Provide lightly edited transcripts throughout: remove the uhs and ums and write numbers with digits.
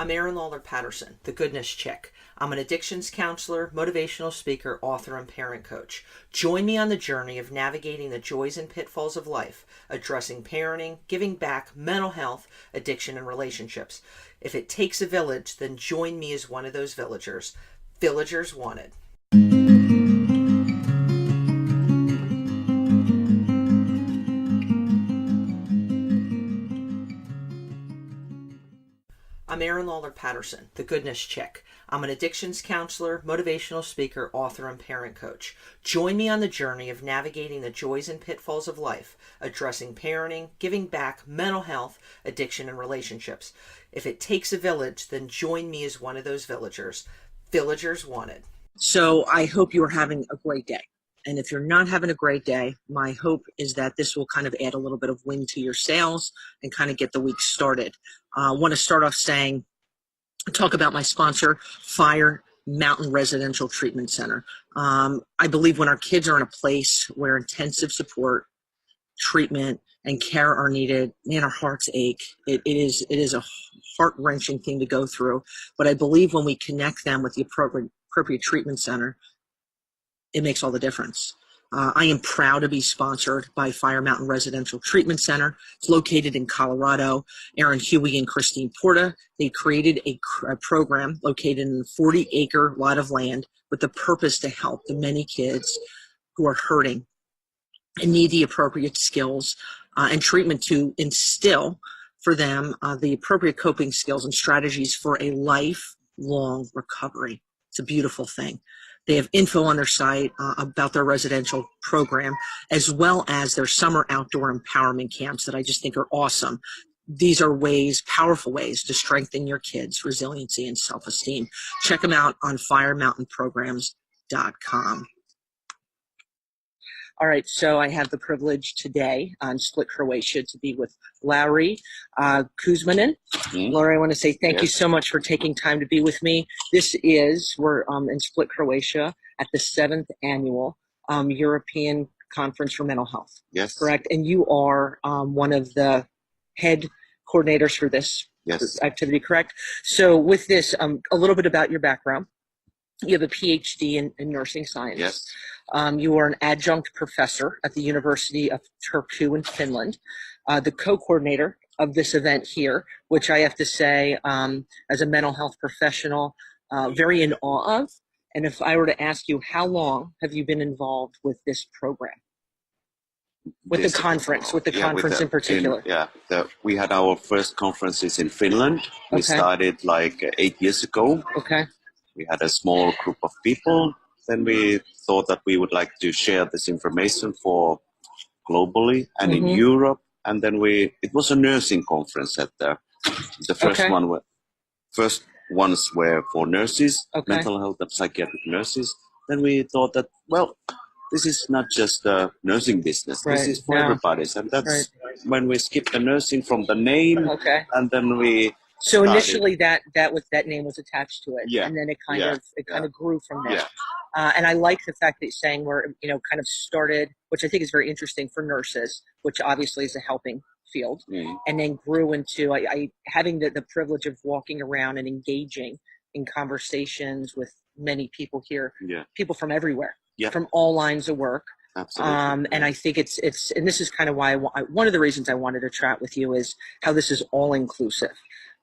I'm Erin Lawler Patterson, the goodness chick. I'm an addictions counselor, motivational speaker, author, and parent coach. Join me on the journey of navigating the joys and pitfalls of life, addressing parenting, giving back, mental health, addiction, and relationships. If it takes a village, then join me as one of those villagers. Villagers wanted. I'm Erin Lawler Patterson, the goodness chick. I'm an addictions counselor, motivational speaker, author, and parent coach. Join me on the journey of navigating the joys and pitfalls of life, addressing parenting, giving back, mental health, addiction, and relationships. If it takes a village, then join me as one of those villagers. Villagers wanted. So I hope you are having a great day. And if you're not having a great day, my hope is that this will kind of add a little bit of wind to your sails and kind of get the week started. I want to start off talk about my sponsor, Fire Mountain Residential Treatment Center. I believe when our kids are in a place where intensive support, treatment, and care are needed, man, our hearts ache. It is a heart-wrenching thing to go through. But I believe when we connect them with the appropriate treatment center, it makes all the difference. I am proud to be sponsored by Fire Mountain Residential Treatment Center. It's located in Colorado. Aaron Huey and Christine Porta, they created a program located in a 40-acre lot of land with the purpose to help the many kids who are hurting and need the appropriate skills and treatment to instill for them the appropriate coping skills and strategies for a lifelong recovery. It's a beautiful thing. They have info on their site about their residential program, as well as their summer outdoor empowerment camps that I just think are awesome. These are powerful ways to strengthen your kids' resiliency and self-esteem. Check them out on firemountainprograms.com. All right, so I have the privilege today on Split, Croatia to be with Lauri Kuosmanen. Mm-hmm. Lauri, I want to say thank you so much for taking time to be with me. We're in Split, Croatia at the 7th Annual European Conference for Mental Health. Yes. Correct? And you are one of the head coordinators for this activity, correct? So with this, a little bit about your background. You have a PhD in nursing science. Yes. You are an adjunct professor at the University of Turku in Finland, the co-coordinator of this event here, which I have to say, as a mental health professional, very in awe of. And if I were to ask you, how long have you been involved with this program? With the conference in particular? We had our first conferences in Finland. We started like 8 years ago. Okay. We had a small group of people. Then we thought that we would like to share this information for globally and in Europe. And then it was a nursing conference at the first ones were for nurses, mental health and psychiatric nurses. Then we thought that, this is not just a nursing business. This is for everybody. And that's when we skipped the nursing from the name. Okay. And then we So initially that name was attached to it, and then it kind of grew from there. Yeah. And I like the fact that you're saying we're kind of started, which I think is very interesting for nurses, which obviously is a helping field, and then grew into I having the privilege of walking around and engaging in conversations with many people here, people from everywhere, from all lines of work. Absolutely. And I think it's and this is kind of why one of the reasons I wanted to chat with you is how this is all inclusive.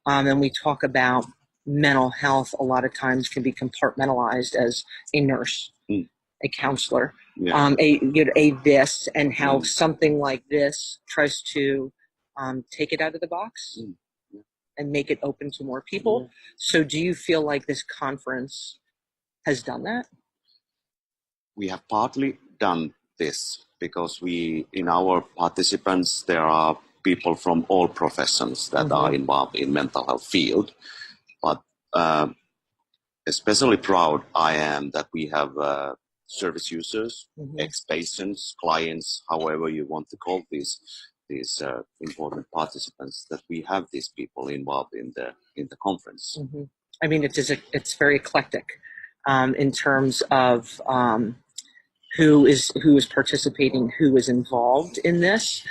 And we talk about mental health a lot of times can be compartmentalized as a nurse, a counselor, a this, and how something like this tries to take it out of the box and make it open to more people. So do you feel like this conference has done that? We have partly done this because in our participants, there are people from all professions that are involved in mental health field. But especially proud I am that we have service users, ex-patients, clients, however you want to call these important participants, that we have these people involved in the conference. I mean, it's very eclectic in terms of who is participating, who is involved in this.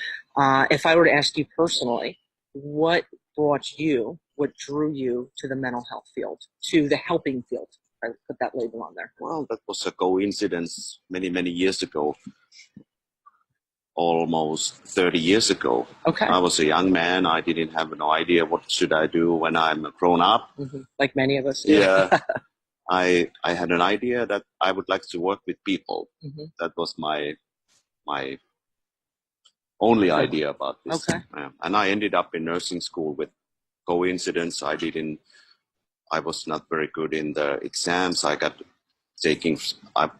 If I were to ask you personally, what brought you what drew you to the mental health field, to the helping field? I put that label on there. Well, that was a coincidence many, many years ago, almost 30 years ago. Okay. I was a young man. I didn't have no idea what should I do when I'm grown up. Like many of us do. Yeah. I had an idea that I would like to work with people. That was my only idea about this. Okay. And I ended up in nursing school with coincidence. I was not very good in the exams. I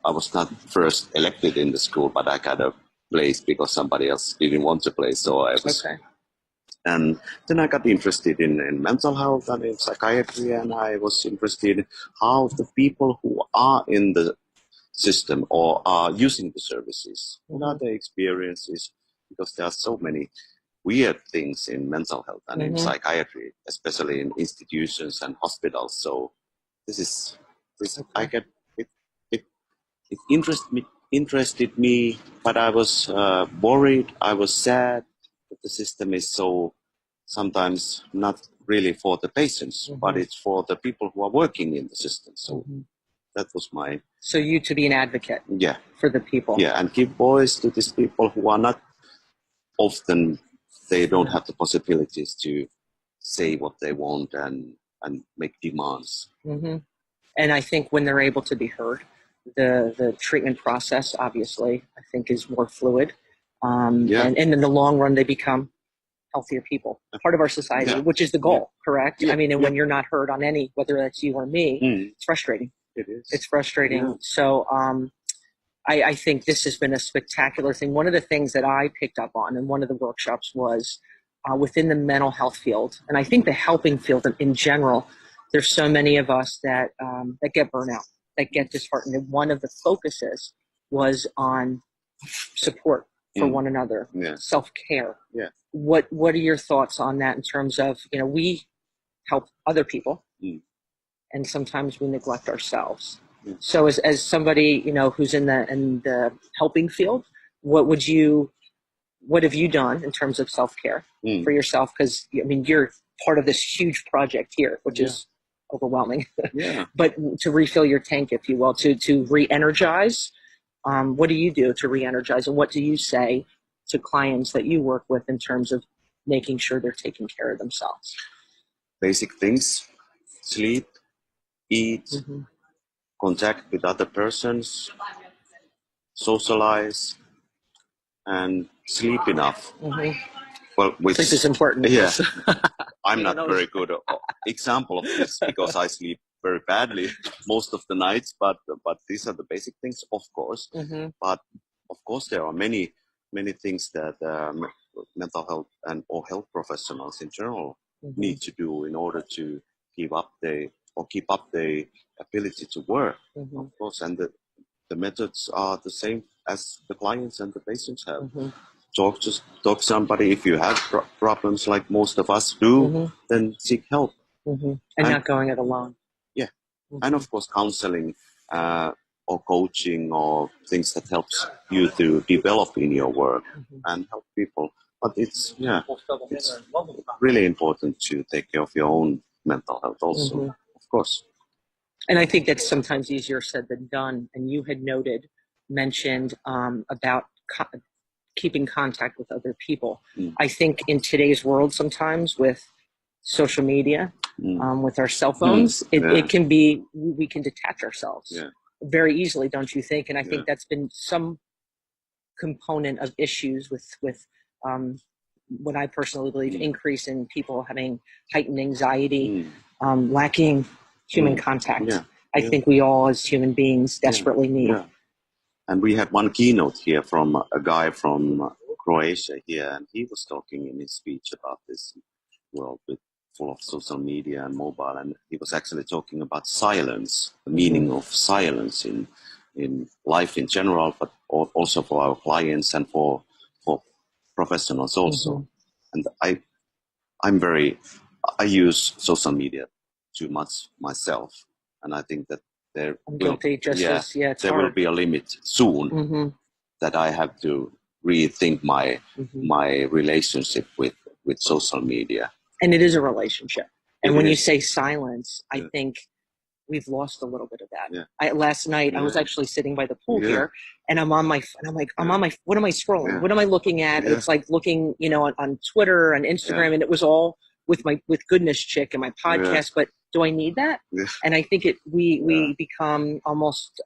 was not first elected in the school, but I got a place because somebody else didn't want to play. So I was, and then I got interested in mental health and in psychiatry, and I was interested in how the people who are in the system or are using the services, what are their experiences, because there are so many weird things in mental health and in psychiatry, especially in institutions and hospitals. So I get it interested me, but I was worried. I was sad that the system is so sometimes not really for the patients, but it's for the people who are working in the system. So that was my. So you to be an advocate. Yeah. For the people. Yeah, and give voice to these people who are not often. They don't have the possibilities to say what they want and make demands. And I think when they're able to be heard, the treatment process, obviously, I think is more fluid. And in the long run, they become healthier people, part of our society, which is the goal, correct? I mean, and when you're not heard on any, whether that's you or me, it's frustrating. It is. It's frustrating. Yeah. So I think this has been a spectacular thing. One of the things that I picked up on in one of the workshops was within the mental health field, and I think the helping field in general, there's so many of us that get burnout, that get disheartened. And one of the focuses was on support for one another, self-care. Yeah. What are your thoughts on that in terms of, we help other people and sometimes we neglect ourselves. So as somebody, who's in the helping field, what have you done in terms of self-care for yourself? Because, you're part of this huge project here, which is overwhelming. But to refill your tank, if you will, to re-energize, what do you do to re-energize? And what do you say to clients that you work with in terms of making sure they're taking care of themselves? Basic things: sleep, eat, contact with other persons, socialize, and sleep enough. Well, sleep is important. Yeah, I'm not very good example of this because I sleep very badly most of the nights. But these are the basic things, of course. But of course, there are many things that mental health or health professionals in general need to do in order to keep up the ability to work. Of course, and the methods are the same as the clients and the patients have. Talk to somebody. If you have problems like most of us do, then seek help. And not going it alone. Yeah. And of course, counseling or coaching or things that helps you to develop in your work and help people. But it's really important to take care of your own mental health also, of course. And I think that's sometimes easier said than done. And you had mentioned about keeping contact with other people. I think in today's world, sometimes with social media, with our cell phones, it can be, we can detach ourselves very easily, don't you think? And I think that's been some component of issues with what I personally believe increase in people having heightened anxiety, lacking human contact. I think we all as human beings desperately need. And we had one keynote here from a guy from Croatia here, and he was talking in his speech about this world full of social media and mobile, and he was actually talking about silence, the meaning of silence in life in general, but also for our clients and for professionals also. And I use social media too much myself, and I think that there will be a limit soon that I have to rethink my relationship with social media. And it is a relationship. And when you say silence, I think we've lost a little bit of that. Last night I was actually sitting by the pool here, and I'm on my, what am I scrolling? What am I looking at? It's like looking, on Twitter and Instagram, and it was all with Goodness Chick and my podcast. But do I need that? And I think we become almost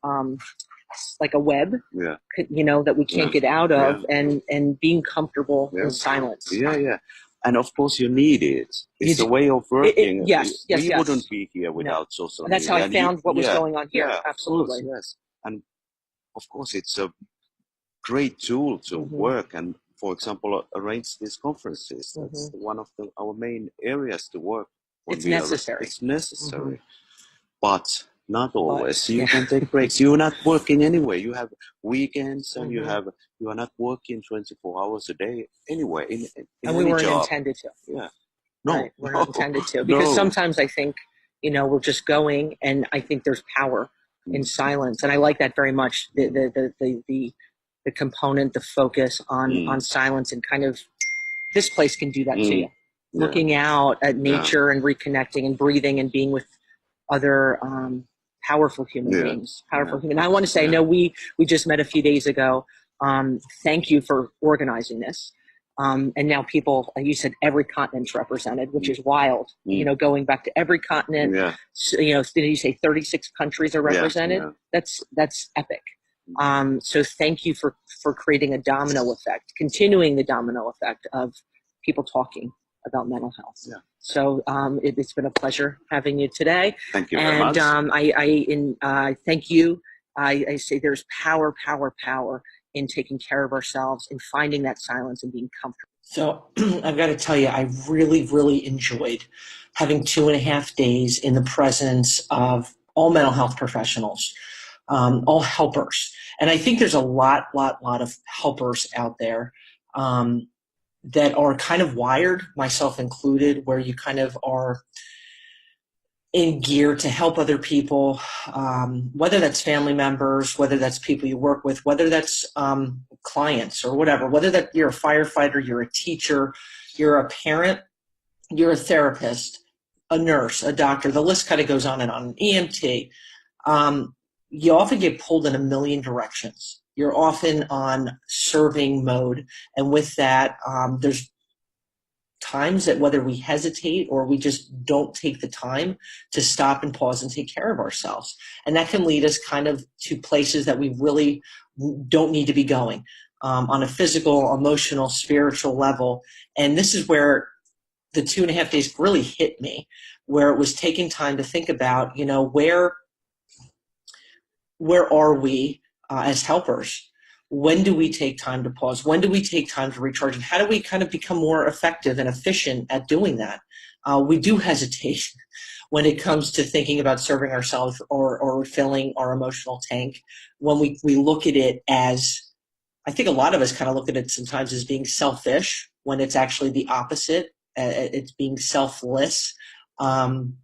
like a web, that we can't get out of, and being comfortable in silence. And of course, you need it. It's a way of working. We wouldn't be here without social media. That's how I found what was going on here. Absolutely. Yes. And of course, it's a great tool to work and, for example, arrange these conferences. That's one of our main areas to work. It's necessary. It's necessary. But not always. You can take breaks. You're not working anyway. You have weekends, and you are not working 24 hours a day anyway. And we weren't intended to. No, we're not intended to, because sometimes I think, we're just going, and I think there's power in silence, and I like that very much. The component, the focus on silence, and kind of this place can do that to you. Looking out at nature and reconnecting and breathing and being with other powerful human beings. And I want to say, I know we just met a few days ago. Thank you for organizing this. And now people, you said every continent's represented, which is wild. Going back to every continent. Did you say 36 countries are represented? That's epic. So thank you for creating a domino effect, continuing the domino effect of people talking about mental health. So it's been a pleasure having you today. Thank you very much. I thank you. I say there's power in taking care of ourselves and finding that silence and being comfortable. So I've got to tell you, I really, really enjoyed having 2.5 days in the presence of all mental health professionals, all helpers. And I think there's a lot of helpers out there that are kind of wired, myself included, where you kind of are in gear to help other people, whether that's family members, whether that's people you work with, whether that's clients or whatever, whether that you're a firefighter, you're a teacher, you're a parent, you're a therapist, a nurse, a doctor, the list kind of goes on and on, an EMT. You often get pulled in a million directions. You're often on serving mode. And with that, there's times that whether we hesitate or we just don't take the time to stop and pause and take care of ourselves. And that can lead us kind of to places that we really don't need to be going on a physical, emotional, spiritual level. And this is where the 2.5 days really hit me, where it was taking time to think about, where are we as helpers? When do we take time to pause? When do we take time to recharge? And how do we kind of become more effective and efficient at doing that? We do hesitate when it comes to thinking about serving ourselves or refilling our emotional tank. When we look at it as, I think a lot of us kind of look at it sometimes as being selfish, when it's actually the opposite. It's being selfless. And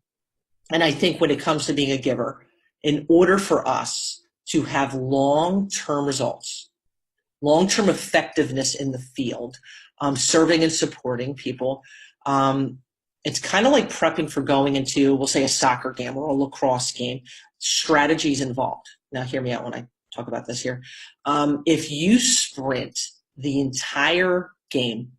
I think when it comes to being a giver, in order for us to have long-term results, long-term effectiveness in the field, serving and supporting people, it's kind of like prepping for going into, we'll say, a soccer game or a lacrosse game. Strategies involved. Now, hear me out when I talk about this here. If you sprint the entire game,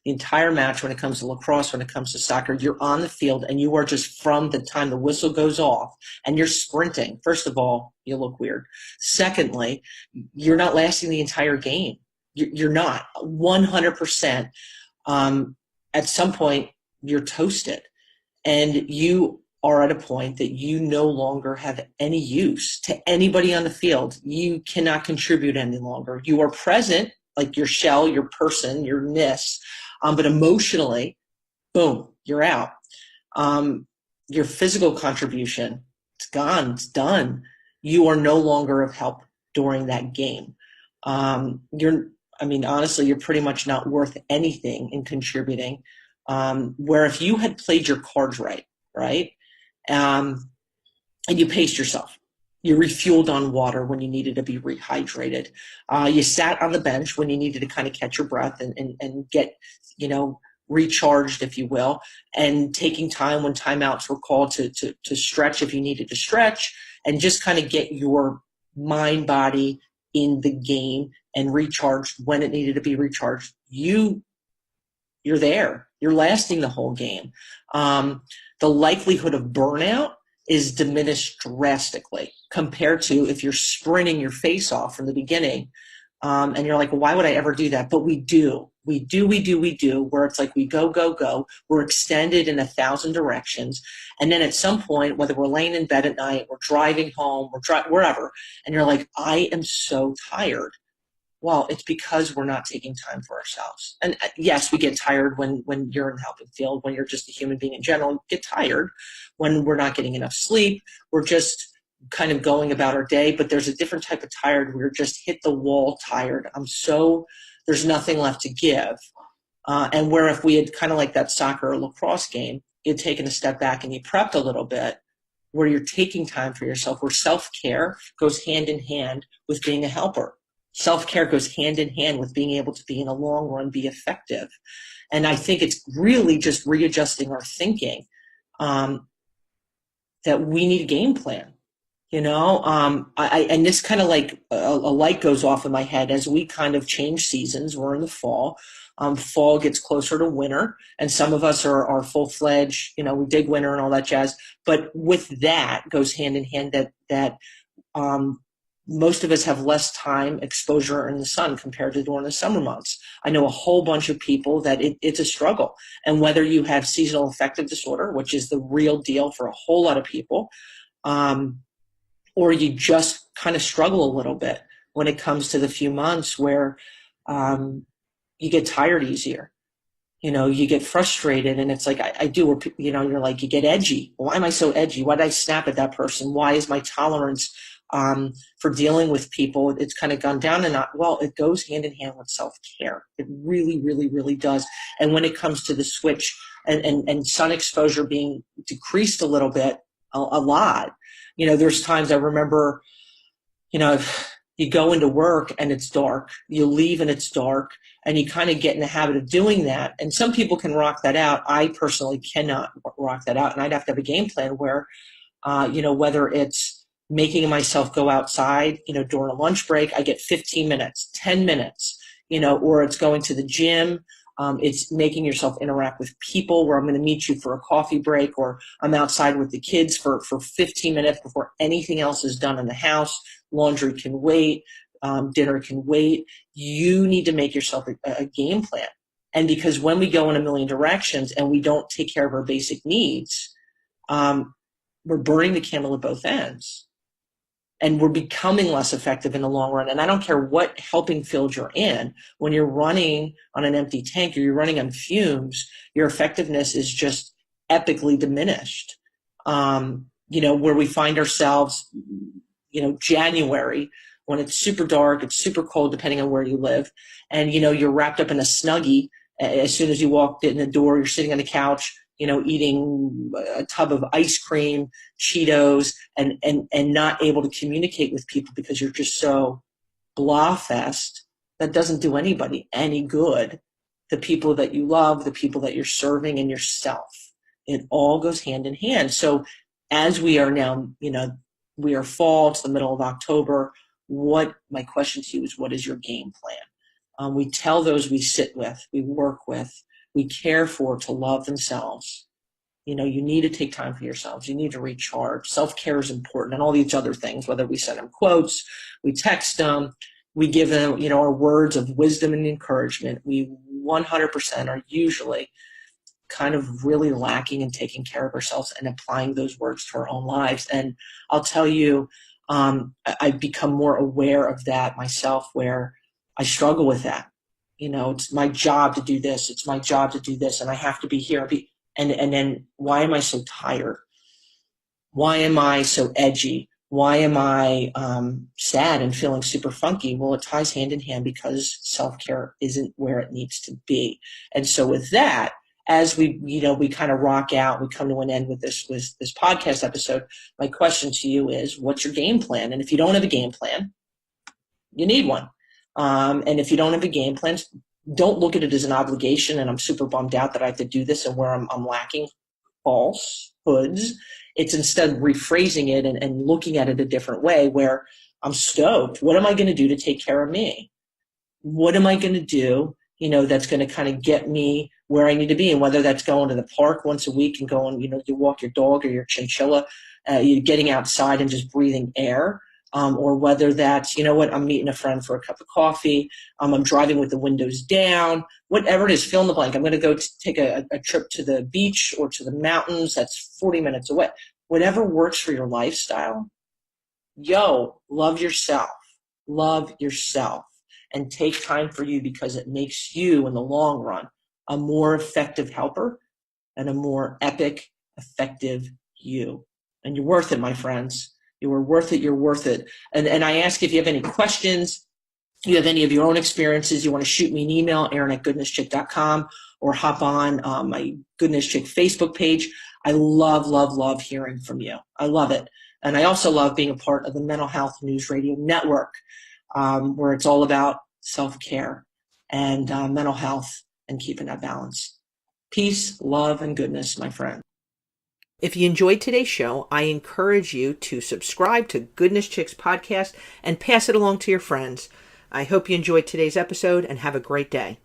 the entire match, when it comes to lacrosse, when it comes to soccer, you're on the field and you are just, from the time the whistle goes off and you're sprinting. First of all, you look weird. Secondly, you're not lasting the entire game. You're not 100%. At some point, you're toasted and you are at a point that you no longer have any use to anybody on the field. You cannot contribute any longer. You are present, like your shell, your person, your ness. But emotionally, boom, you're out. Your physical contribution, it's gone, it's done. You are no longer of help during that game. Honestly, you're pretty much not worth anything in contributing. Where if you had played your cards right? And you paced yourself. You refueled on water when you needed to be rehydrated. You sat on the bench when you needed to kind of catch your breath and get, recharged, if you will, and taking time when timeouts were called to stretch if you needed to stretch, and just kind of get your mind, body in the game and recharged when it needed to be recharged. You're there. You're lasting the whole game. The likelihood of burnout is diminished drastically compared to if you're sprinting your face off from the beginning. And you're like, well, why would I ever do that? But we do, where it's like we go, go, go. We're extended in 1,000 directions. And then at some point, whether we're laying in bed at night, we're driving home, wherever, and you're like, I am so tired. Well, it's because we're not taking time for ourselves. And yes, we get tired when you're in the helping field, when you're just a human being in general, you get tired when we're not getting enough sleep. We're just kind of going about our day, but there's a different type of tired. We're just hit the wall tired. There's nothing left to give. And where if we had kind of like that soccer or lacrosse game, you'd taken a step back and you prepped a little bit, where you're taking time for yourself, where self-care goes hand in hand with being a helper. Self-care goes hand in hand with being able to be in the long run, be effective. And I think it's really just readjusting our thinking that we need a game plan. And this kind of like a light goes off in my head as we kind of change seasons. We're in the fall. Fall gets closer to winter, and some of us are full-fledged, we dig winter and all that jazz. But with that goes hand in hand that most of us have less time exposure in the sun compared to during the summer months. I know a whole bunch of people that it's a struggle. And whether you have seasonal affective disorder, which is the real deal for a whole lot of people, or you just kind of struggle a little bit when it comes to the few months where you get tired easier. You get frustrated, and it's like you're like, you get edgy. Why am I so edgy? Why did I snap at that person? Why is my tolerance for dealing with people, it's kind of gone down and well, it goes hand in hand with self-care. It really, really, really does. And when it comes to the switch and sun exposure being decreased a little bit, a lot, there's times I remember, you go into work and it's dark, you leave and it's dark, and you kind of get in the habit of doing that. And some people can rock that out. I personally cannot rock that out. And I'd have to have a game plan where, whether it's making myself go outside, during a lunch break, I get 15 minutes, 10 minutes, or it's going to the gym. It's making yourself interact with people where I'm going to meet you for a coffee break, or I'm outside with the kids for 15 minutes before anything else is done in the house. Laundry can wait. Dinner can wait. You need to make yourself a game plan. And because when we go in a million directions and we don't take care of our basic needs, we're burning the candle at both ends. And we're becoming less effective in the long run. And I don't care what helping field you're in. When you're running on an empty tank or you're running on fumes, your effectiveness is just epically diminished. Where we find ourselves, January, when it's super dark, it's super cold, depending on where you live. And, you're wrapped up in a Snuggie. As soon as you walked in the door, you're sitting on the couch, eating a tub of ice cream, Cheetos, and not able to communicate with people because you're just so blah fest. That doesn't do anybody any good. The people that you love, the people that you're serving, and yourself. It all goes hand in hand. So as we are now, we are fall, it's the middle of October. My question to you is, what is your game plan? We tell those we sit with, we work with, we care for to love themselves. You need to take time for yourselves. You need to recharge. Self-care is important, and all these other things, whether we send them quotes, we text them, we give them, our words of wisdom and encouragement. We 100% are usually kind of really lacking in taking care of ourselves and applying those words to our own lives. And I'll tell you, I've become more aware of that myself, where I struggle with that. It's my job to do this. It's my job to do this. And I have to be here. And then why am I so tired? Why am I so edgy? Why am I sad and feeling super funky? Well, it ties hand in hand because self-care isn't where it needs to be. And so with that, as we kind of rock out, we come to an end with this podcast episode, my question to you is, what's your game plan? And if you don't have a game plan, you need one. And if you don't have a game plan, don't look at it as an obligation and I'm super bummed out that I have to do this and where I'm lacking falsehoods. It's instead rephrasing it and looking at it a different way where I'm stoked. What am I going to do to take care of me? What am I going to do, that's going to kind of get me where I need to be? And whether that's going to the park once a week and going, to walk your dog or your chinchilla, you're getting outside and just breathing air. Or whether that's, I'm meeting a friend for a cup of coffee, I'm driving with the windows down, whatever it is, fill in the blank. I'm going to go take a trip to the beach or to the mountains that's 40 minutes away. Whatever works for your lifestyle, love yourself. Love yourself. And take time for you because it makes you, in the long run, a more effective helper and a more epic, effective you. And you're worth it, my friends. You are worth it. You're worth it. And I ask if you have any questions, you have any of your own experiences, you want to shoot me an email, Aaron@goodnesschick.com, or hop on my Goodness Chick Facebook page. I love, love, love hearing from you. I love it. And I also love being a part of the Mental Health News Radio Network, where it's all about self-care and mental health and keeping that balance. Peace, love, and goodness, my friend. If you enjoyed today's show, I encourage you to subscribe to Goodness Chicks podcast and pass it along to your friends. I hope you enjoyed today's episode and have a great day.